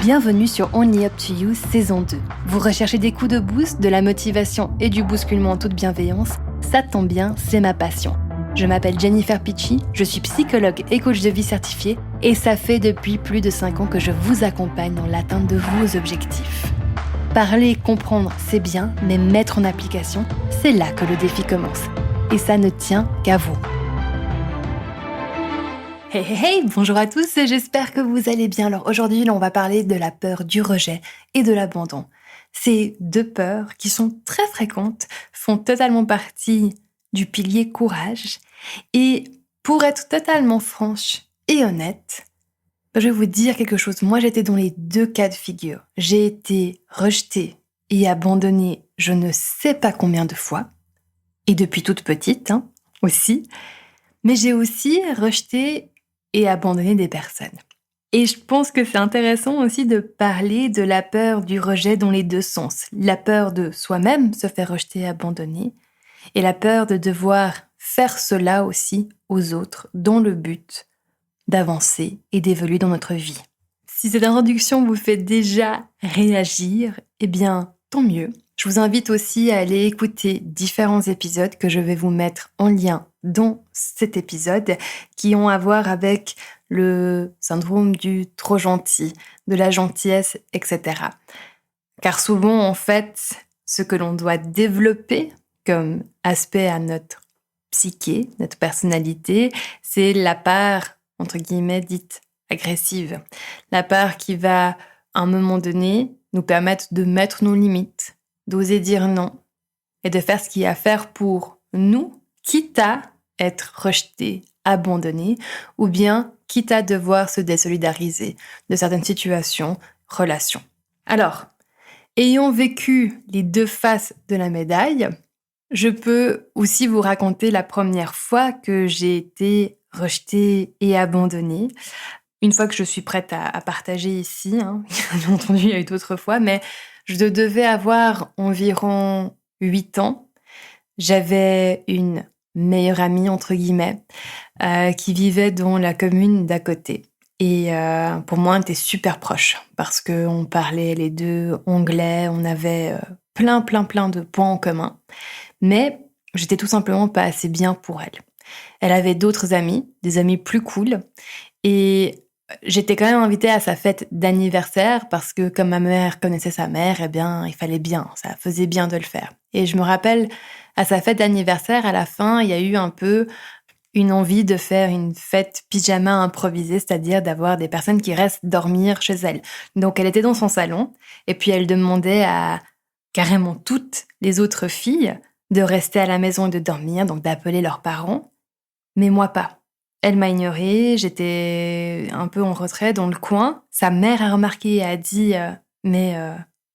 Bienvenue sur Only Up to You saison 2. Vous recherchez des coups de boost, de la motivation et du bousculement en toute bienveillance? Ça tombe bien, c'est ma passion. Je m'appelle Jennifer Picci, je suis psychologue et coach de vie certifiée et ça fait depuis plus de 5 ans que je vous accompagne dans l'atteinte de vos objectifs. Parler et comprendre, c'est bien, mais mettre en application, c'est là que le défi commence. Et ça ne tient qu'à vous. Hey, bonjour à tous et j'espère que vous allez bien. Alors aujourd'hui, on va parler de la peur du rejet et de l'abandon. Ces deux peurs qui sont très fréquentes font totalement partie du pilier courage. Et pour être totalement franche et honnête, je vais vous dire quelque chose. Moi, j'étais dans les deux cas de figure. J'ai été rejetée et abandonnée je ne sais pas combien de fois. Et depuis toute petite aussi. Mais j'ai aussi rejeté et abandonner des personnes. Et je pense que c'est intéressant aussi de parler de la peur du rejet dans les deux sens. La peur de soi-même se faire rejeter et abandonner, et la peur de devoir faire cela aussi aux autres dans le but d'avancer et d'évoluer dans notre vie. Si cette introduction vous fait déjà réagir, eh bien, tant mieux. Je vous invite aussi à aller écouter différents épisodes que je vais vous mettre en lien dans cet épisode qui ont à voir avec le syndrome du trop gentil, de la gentillesse, etc. Car souvent, en fait, ce que l'on doit développer comme aspect à notre psyché, notre personnalité, c'est la part, entre guillemets, dite agressive. La part qui va, à un moment donné, nous permettre de mettre nos limites, d'oser dire non et de faire ce qu'il y a à faire pour nous, quitte à être rejeté, abandonné, ou bien quitte à devoir se désolidariser de certaines situations, relations. Alors, ayant vécu les deux faces de la médaille, je peux aussi vous raconter la première fois que j'ai été rejetée et abandonnée. Une fois que je suis prête à partager ici, bien entendu, il y a eu d'autres fois, mais je devais avoir environ 8 ans. J'avais une meilleure amie, entre guillemets, qui vivait dans la commune d'à côté. Et pour moi, on était super proches parce qu'on parlait les deux anglais, on avait plein de points en commun. Mais j'étais tout simplement pas assez bien pour elle. Elle avait d'autres amis, des amis plus cool. Et j'étais quand même invitée à sa fête d'anniversaire parce que comme ma mère connaissait sa mère, eh bien, il fallait bien, ça faisait bien de le faire. Et je me rappelle, à sa fête d'anniversaire, à la fin, il y a eu un peu une envie de faire une fête pyjama improvisée, c'est-à-dire d'avoir des personnes qui restent dormir chez elle. Donc elle était dans son salon et puis elle demandait à carrément toutes les autres filles de rester à la maison et de dormir, donc d'appeler leurs parents, mais moi pas. Elle m'a ignorée, j'étais un peu en retrait dans le coin. Sa mère a remarqué et a dit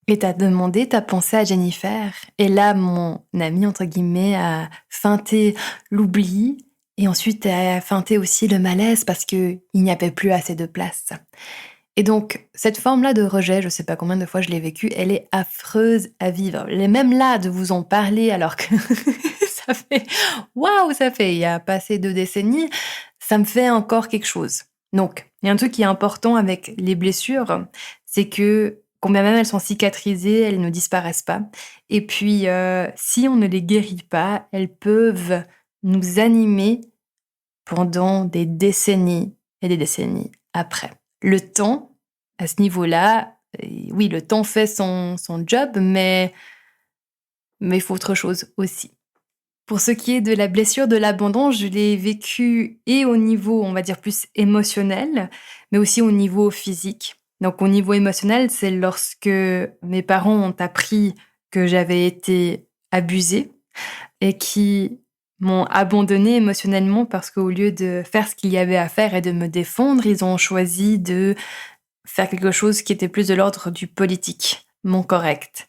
et t'as demandé, t'as pensé à Jennifer. Et là, mon amie, entre guillemets, a feinté l'oubli et ensuite a feinté aussi le malaise parce qu'il n'y avait plus assez de place. Et donc, cette forme-là de rejet, je sais pas combien de fois je l'ai vécue, elle est affreuse à vivre. Même là, de vous en parler alors que ça fait, il y a passé 2 décennies, ça me fait encore quelque chose. Donc, il y a un truc qui est important avec les blessures, c'est que, combien même elles sont cicatrisées, elles ne disparaissent pas. Et puis, si on ne les guérit pas, elles peuvent nous animer pendant des décennies et des décennies après. Le temps, à ce niveau-là, oui, le temps fait son job, mais il faut autre chose aussi. Pour ce qui est de la blessure de l'abandon, je l'ai vécue et au niveau, on va dire, plus émotionnel, mais aussi au niveau physique. Donc au niveau émotionnel, c'est lorsque mes parents ont appris que j'avais été abusée et qui m'ont abandonnée émotionnellement parce qu'au lieu de faire ce qu'il y avait à faire et de me défendre, ils ont choisi de faire quelque chose qui était plus de l'ordre du politique, mon correct.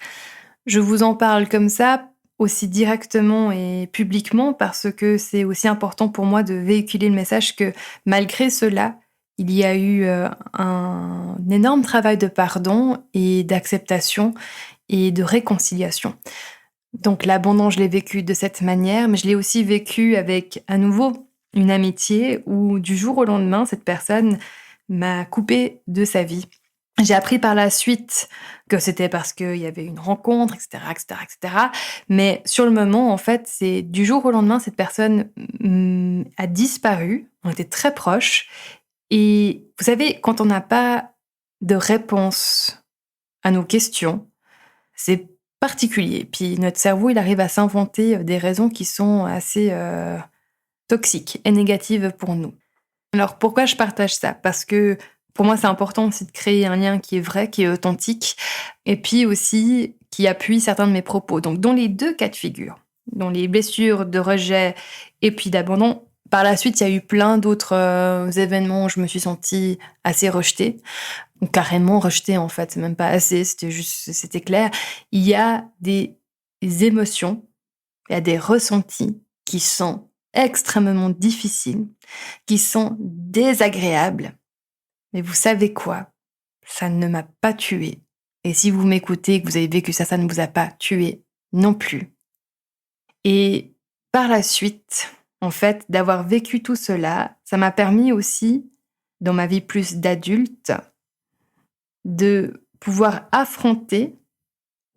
Je vous en parle comme ça, aussi directement et publiquement, parce que c'est aussi important pour moi de véhiculer le message que malgré cela, il y a eu un énorme travail de pardon et d'acceptation et de réconciliation. Donc l'abandon, je l'ai vécu de cette manière, mais je l'ai aussi vécu avec, à nouveau, une amitié où du jour au lendemain, cette personne m'a coupée de sa vie. J'ai appris par la suite que c'était parce qu'il y avait une rencontre, etc., etc., etc. Mais sur le moment, en fait, c'est du jour au lendemain, cette personne a disparu. On était très proches. Et vous savez, quand on n'a pas de réponse à nos questions, c'est particulier. Puis notre cerveau, il arrive à s'inventer des raisons qui sont assez toxiques et négatives pour nous. Alors pourquoi je partage ça? Parce que pour moi, c'est important aussi de créer un lien qui est vrai, qui est authentique, et puis aussi qui appuie certains de mes propos. Donc dans les deux cas de figure, dans les blessures de rejet et puis d'abandon, par la suite, il y a eu plein d'autres événements où je me suis sentie assez rejetée, ou carrément rejetée en fait, c'est même pas assez, c'était clair. Il y a des émotions, il y a des ressentis qui sont extrêmement difficiles, qui sont désagréables. Mais vous savez quoi? Ça ne m'a pas tuée. Et si vous m'écoutez et que vous avez vécu ça, ça ne vous a pas tué non plus. Et par la suite, en fait, d'avoir vécu tout cela, ça m'a permis aussi, dans ma vie plus d'adulte, de pouvoir affronter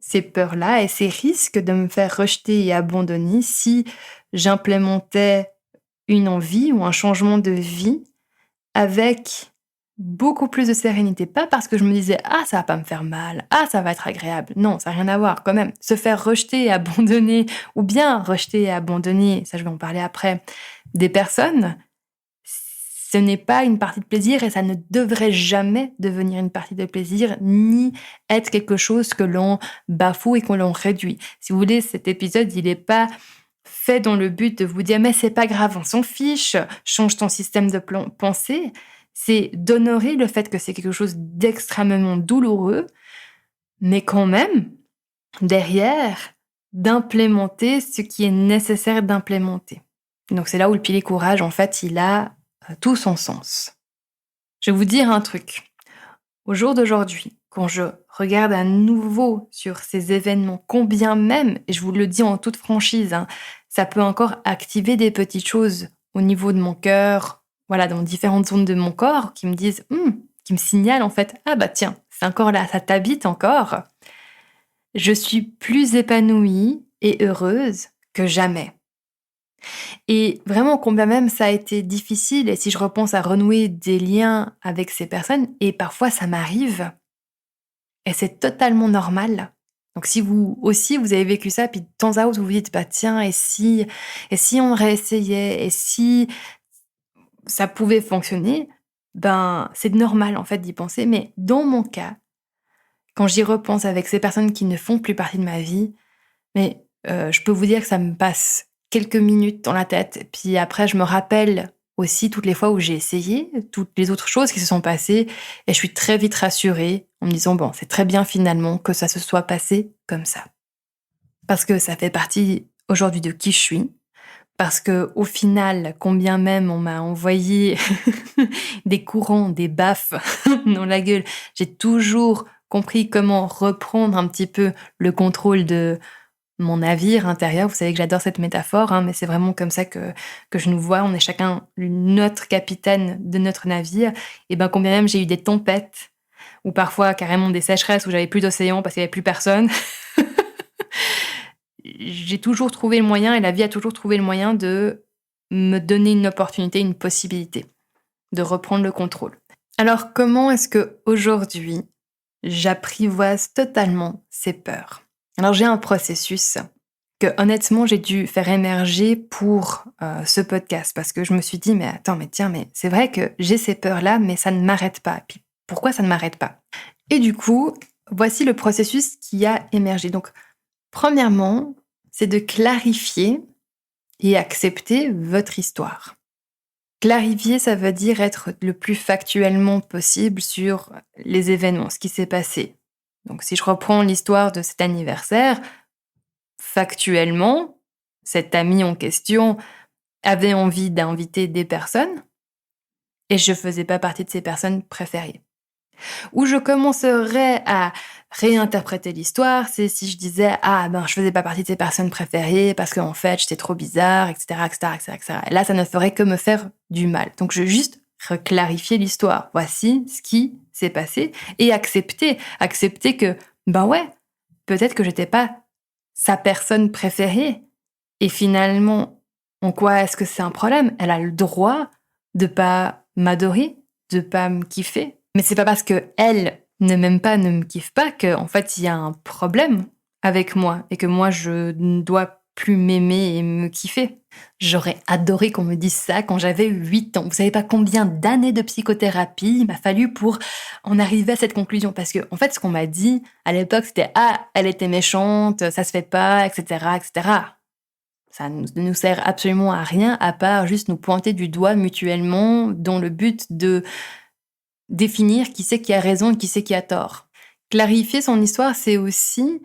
ces peurs-là et ces risques de me faire rejeter et abandonner si j'implémentais une envie ou un changement de vie avec beaucoup plus de sérénité. Pas parce que je me disais « Ah, ça va pas me faire mal. Ah, ça va être agréable. » Non, ça n'a rien à voir quand même. Se faire rejeter et abandonner, ou bien rejeter et abandonner, ça je vais en parler après, des personnes, ce n'est pas une partie de plaisir et ça ne devrait jamais devenir une partie de plaisir, ni être quelque chose que l'on bafoue et que l'on réduit. Si vous voulez, cet épisode, il n'est pas fait dans le but de vous dire « Mais c'est pas grave, on s'en fiche, change ton système de pensée ». C'est d'honorer le fait que c'est quelque chose d'extrêmement douloureux, mais quand même, derrière, d'implémenter ce qui est nécessaire d'implémenter. Donc c'est là où le pilier courage, en fait, il a tout son sens. Je vais vous dire un truc. Au jour d'aujourd'hui, quand je regarde à nouveau sur ces événements, combien même, et je vous le dis en toute franchise, ça peut encore activer des petites choses au niveau de mon cœur, voilà, dans différentes zones de mon corps, qui me disent, qui me signalent en fait, ah bah tiens, c'est encore là, ça t'habite encore. Je suis plus épanouie et heureuse que jamais. Et vraiment, combien même ça a été difficile, et si je repense à renouer des liens avec ces personnes, et parfois ça m'arrive, et c'est totalement normal. Donc si vous aussi, vous avez vécu ça, puis de temps à autre, vous vous dites, bah tiens, et si on réessayait, et si ça pouvait fonctionner, ben c'est normal en fait d'y penser. Mais dans mon cas, quand j'y repense avec ces personnes qui ne font plus partie de ma vie, mais je peux vous dire que ça me passe quelques minutes dans la tête. Puis après, je me rappelle aussi toutes les fois où j'ai essayé, toutes les autres choses qui se sont passées, et je suis très vite rassurée en me disant, bon, c'est très bien finalement que ça se soit passé comme ça. Parce que ça fait partie aujourd'hui de qui je suis. Parce que au final, combien même on m'a envoyé des courants, des baffes dans la gueule, j'ai toujours compris comment reprendre un petit peu le contrôle de mon navire intérieur. Vous savez que j'adore cette métaphore, mais c'est vraiment comme ça que je nous vois. On est chacun notre capitaine de notre navire. Et ben combien même j'ai eu des tempêtes, ou parfois carrément des sécheresses où j'avais plus d'océan parce qu'il n'y avait plus personne. J'ai toujours trouvé le moyen, et la vie a toujours trouvé le moyen de me donner une opportunité, une possibilité de reprendre le contrôle. Alors comment est-ce que aujourd'hui j'apprivoise totalement ces peurs? Alors j'ai un processus que honnêtement j'ai dû faire émerger pour ce podcast, parce que je me suis dit mais c'est vrai que j'ai ces peurs-là, mais ça ne m'arrête pas. Et puis pourquoi ça ne m'arrête pas? Et du coup, voici le processus qui a émergé. Donc premièrement, c'est de clarifier et accepter votre histoire. Clarifier, ça veut dire être le plus factuellement possible sur les événements, ce qui s'est passé. Donc si je reprends l'histoire de cet anniversaire, factuellement, cet ami en question avait envie d'inviter des personnes et je faisais pas partie de ces personnes préférées. Où je commencerais à réinterpréter l'histoire, c'est si je disais « Ah, je faisais pas partie de ces personnes préférées parce qu'en fait, j'étais trop bizarre, etc., etc., etc., etc. » Et là, ça ne ferait que me faire du mal. Donc, je vais juste reclarifier l'histoire. Voici ce qui s'est passé et accepter que, ben ouais, peut-être que j'étais pas sa personne préférée. Et finalement, en quoi est-ce que c'est un problème? Elle a le droit de pas m'adorer, de pas me kiffer. Mais c'est pas parce que elle ne m'aime pas, ne me kiffe pas que, en fait, il y a un problème avec moi et que moi, je ne dois plus m'aimer et me kiffer. J'aurais adoré qu'on me dise ça quand j'avais 8 ans. Vous savez pas combien d'années de psychothérapie il m'a fallu pour en arriver à cette conclusion. Parce que, en fait, ce qu'on m'a dit à l'époque, c'était «Ah, elle était méchante, ça se fait pas, etc., etc.» Ça ne nous sert absolument à rien à part juste nous pointer du doigt mutuellement dans le but de définir qui c'est qui a raison et qui c'est qui a tort. Clarifier son histoire, c'est aussi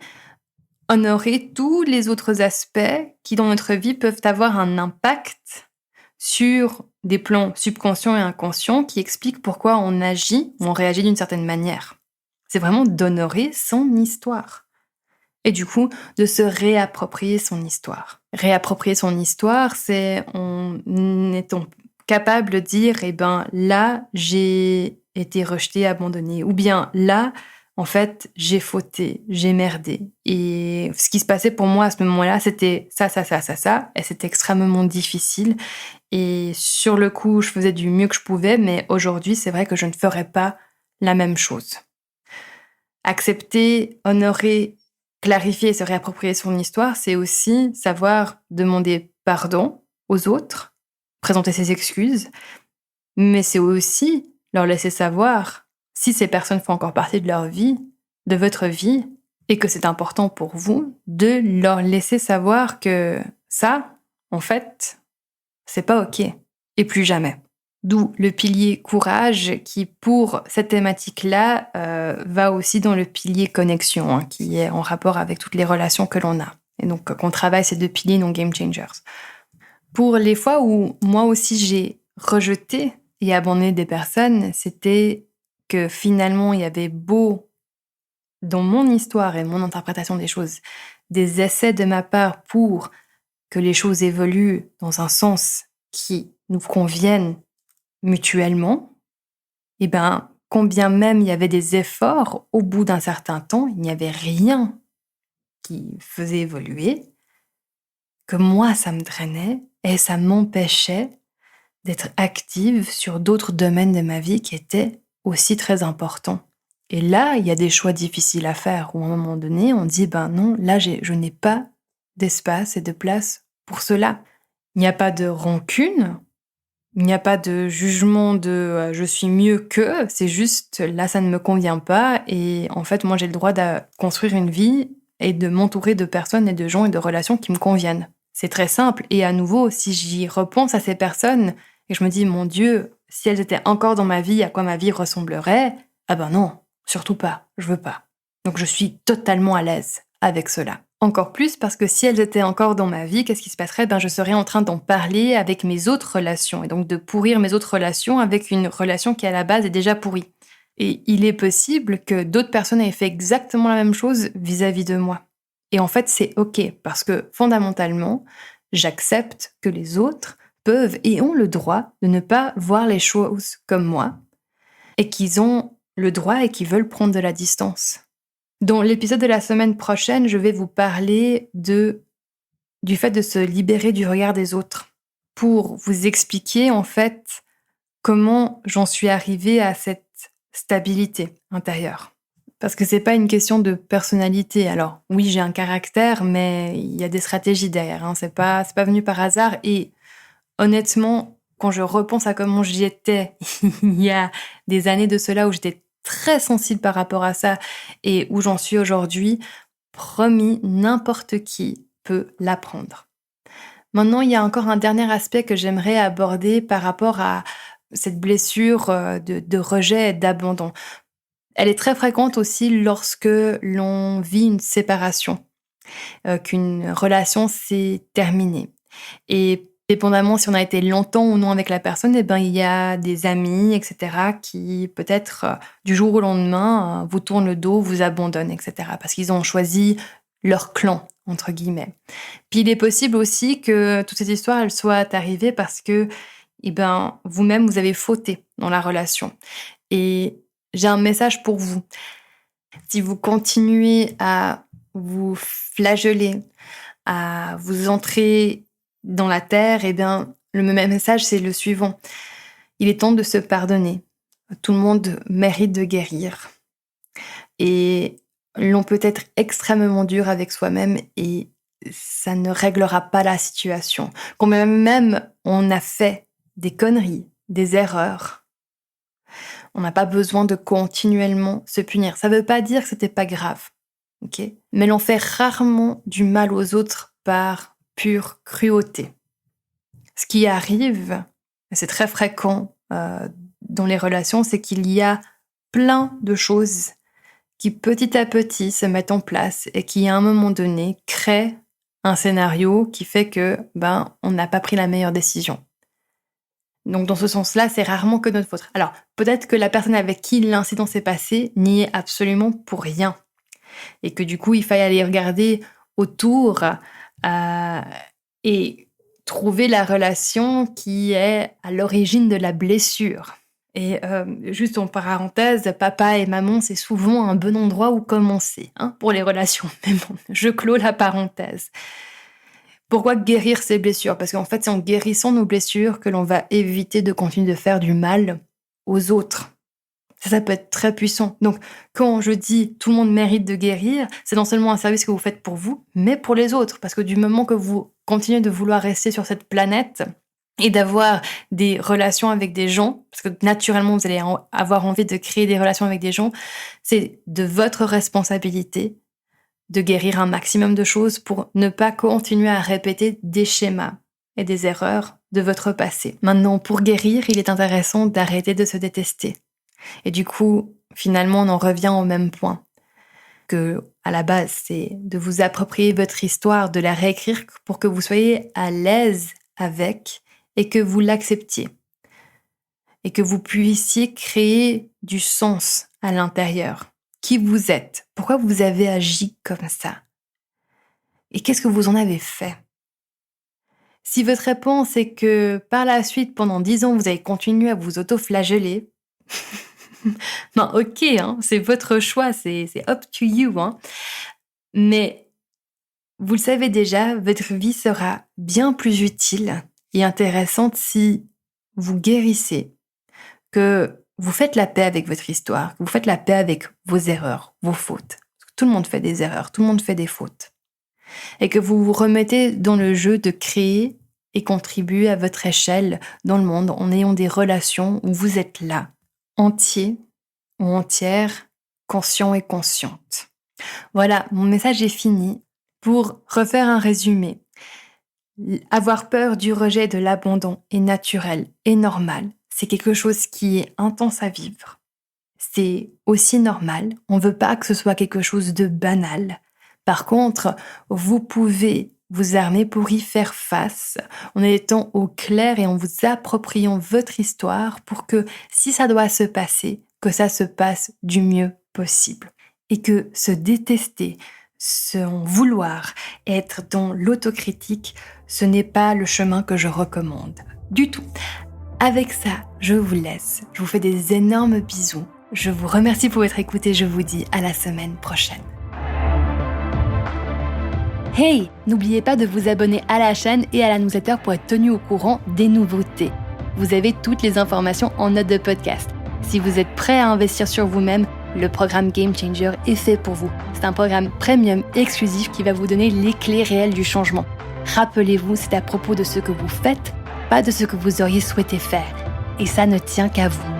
honorer tous les autres aspects qui, dans notre vie, peuvent avoir un impact sur des plans subconscients et inconscients qui expliquent pourquoi on agit ou on réagit d'une certaine manière. C'est vraiment d'honorer son histoire. Et du coup, de se réapproprier son histoire. Réapproprier son histoire, c'est en étant capable de dire, eh ben là, j'ai été rejetée, abandonnée. Ou bien là, en fait, j'ai fauté, j'ai merdé. Et ce qui se passait pour moi à ce moment-là, c'était ça. Et c'était extrêmement difficile. Et sur le coup, je faisais du mieux que je pouvais, mais aujourd'hui, c'est vrai que je ne ferais pas la même chose. Accepter, honorer, clarifier et se réapproprier son histoire, c'est aussi savoir demander pardon aux autres, présenter ses excuses, mais c'est aussi leur laisser savoir, si ces personnes font encore partie de leur vie, de votre vie, et que c'est important pour vous, de leur laisser savoir que ça, en fait, c'est pas OK. Et plus jamais. D'où le pilier courage qui, pour cette thématique-là, va aussi dans le pilier connexion, qui est en rapport avec toutes les relations que l'on a. Et donc, qu'on travaille ces 2 piliers non game changers. Pour les fois où moi aussi j'ai rejeté et abandonné des personnes, c'était que finalement, il y avait beau, dans mon histoire et mon interprétation des choses, des essais de ma part pour que les choses évoluent dans un sens qui nous convienne mutuellement, et ben, combien même il y avait des efforts, au bout d'un certain temps, il n'y avait rien qui faisait évoluer, que moi, ça me drainait et ça m'empêchait d'être active sur d'autres domaines de ma vie qui étaient aussi très importants. Et là, il y a des choix difficiles à faire où à un moment donné, on dit, ben non, là, je n'ai pas d'espace et de place pour cela. Il n'y a pas de rancune, il n'y a pas de jugement de je suis mieux que, c'est juste là ça ne me convient pas et en fait moi j'ai le droit de construire une vie et de m'entourer de personnes et de gens et de relations qui me conviennent. C'est très simple et à nouveau si j'y repense à ces personnes et je me dis mon Dieu, si elles étaient encore dans ma vie, à quoi ma vie ressemblerait? Ah ben non, surtout pas, je veux pas. Donc je suis totalement à l'aise avec cela. Encore plus parce que si elles étaient encore dans ma vie, qu'est-ce qui se passerait? Ben, je serais en train d'en parler avec mes autres relations et donc de pourrir mes autres relations avec une relation qui à la base est déjà pourrie. Et il est possible que d'autres personnes aient fait exactement la même chose vis-à-vis de moi. Et en fait, c'est OK parce que fondamentalement, j'accepte que les autres peuvent et ont le droit de ne pas voir les choses comme moi et qu'ils ont le droit et qu'ils veulent prendre de la distance. Dans l'épisode de la semaine prochaine, je vais vous parler du fait de se libérer du regard des autres pour vous expliquer en fait comment j'en suis arrivée à cette stabilité intérieure. Parce que c'est pas une question de personnalité. Alors oui, j'ai un caractère, mais il y a des stratégies derrière. C'est pas venu par hasard. Et honnêtement, quand je repense à comment j'y étais il y a des années de cela où j'étais très sensible par rapport à ça et où j'en suis aujourd'hui, promis, n'importe qui peut l'apprendre. Maintenant, il y a encore un dernier aspect que j'aimerais aborder par rapport à cette blessure de rejet et d'abandon. Elle est très fréquente aussi lorsque l'on vit une séparation, qu'une relation s'est terminée. Et dépendamment si on a été longtemps ou non avec la personne, eh ben, il y a des amis, etc., qui peut-être du jour au lendemain vous tournent le dos, vous abandonnent, etc., parce qu'ils ont choisi leur clan, entre guillemets. Puis il est possible aussi que toute cette histoire, elle soit arrivée parce que vous-même, vous avez fauté dans la relation. Et j'ai un message pour vous. Si vous continuez à vous flageller, à vous entrer dans la terre, le même message, c'est le suivant. Il est temps de se pardonner. Tout le monde mérite de guérir. Et l'on peut être extrêmement dur avec soi-même et ça ne réglera pas la situation. Quand même on a fait des conneries, des erreurs, on n'a pas besoin de continuellement se punir. Ça ne veut pas dire que c'était pas grave, ok ? Mais l'on fait rarement du mal aux autres par pure cruauté. Ce qui arrive, et c'est très fréquent dans les relations, c'est qu'il y a plein de choses qui petit à petit se mettent en place et qui à un moment donné créent un scénario qui fait que on n'a pas pris la meilleure décision. Donc dans ce sens-là, c'est rarement que notre faute. Alors peut-être que la personne avec qui l'incident s'est passé n'y est absolument pour rien et que du coup il faille aller regarder autour et trouver la relation qui est à l'origine de la blessure. Et juste en parenthèse, papa et maman, c'est souvent un bon endroit où commencer pour les relations. Mais bon, je clôt la parenthèse. Pourquoi guérir ses blessures ? Parce qu'en fait, c'est en guérissant nos blessures que l'on va éviter de continuer de faire du mal aux autres. Ça peut être très puissant. Donc, quand je dis tout le monde mérite de guérir, c'est non seulement un service que vous faites pour vous, mais pour les autres. Parce que du moment que vous continuez de vouloir rester sur cette planète et d'avoir des relations avec des gens, parce que naturellement, vous allez avoir envie de créer des relations avec des gens, c'est de votre responsabilité de guérir un maximum de choses pour ne pas continuer à répéter des schémas et des erreurs de votre passé. Maintenant, pour guérir, il est intéressant d'arrêter de se détester. Et du coup, finalement, on en revient au même point. Que, à la base, c'est de vous approprier votre histoire, de la réécrire pour que vous soyez à l'aise avec et que vous l'acceptiez. Et que vous puissiez créer du sens à l'intérieur. Qui vous êtes ? Pourquoi vous avez agi comme ça ? Et qu'est-ce que vous en avez fait ? Si votre réponse est que par la suite, pendant 10 ans, vous avez continué à vous auto-flageller, ok, c'est votre choix, c'est up to you. Mais vous le savez déjà, votre vie sera bien plus utile et intéressante si vous guérissez, que vous faites la paix avec votre histoire, que vous faites la paix avec vos erreurs, vos fautes. Tout le monde fait des erreurs, tout le monde fait des fautes. Et que vous vous remettez dans le jeu de créer et contribuer à votre échelle dans le monde en ayant des relations où vous êtes là, entier ou entière, conscient et consciente. Voilà, mon message est fini. Pour refaire un résumé, avoir peur du rejet et de l'abandon est naturel et normal. C'est quelque chose qui est intense à vivre. C'est aussi normal. On ne veut pas que ce soit quelque chose de banal. Par contre, vous pouvez vous armer pour y faire face en étant au clair et en vous appropriant votre histoire pour que, si ça doit se passer, que ça se passe du mieux possible. Et que se détester, s'en vouloir, être dans l'autocritique, ce n'est pas le chemin que je recommande. Du tout. Avec ça, je vous laisse. Je vous fais des énormes bisous. Je vous remercie pour votre écoute et je vous dis à la semaine prochaine. Hey, n'oubliez pas de vous abonner à la chaîne et à la newsletter pour être tenu au courant des nouveautés. Vous avez toutes les informations en note de podcast. Si vous êtes prêt à investir sur vous-même, le programme Game Changer est fait pour vous. C'est un programme premium exclusif qui va vous donner les clés réelles du changement. Rappelez-vous, c'est à propos de ce que vous faites, pas de ce que vous auriez souhaité faire. Et ça ne tient qu'à vous.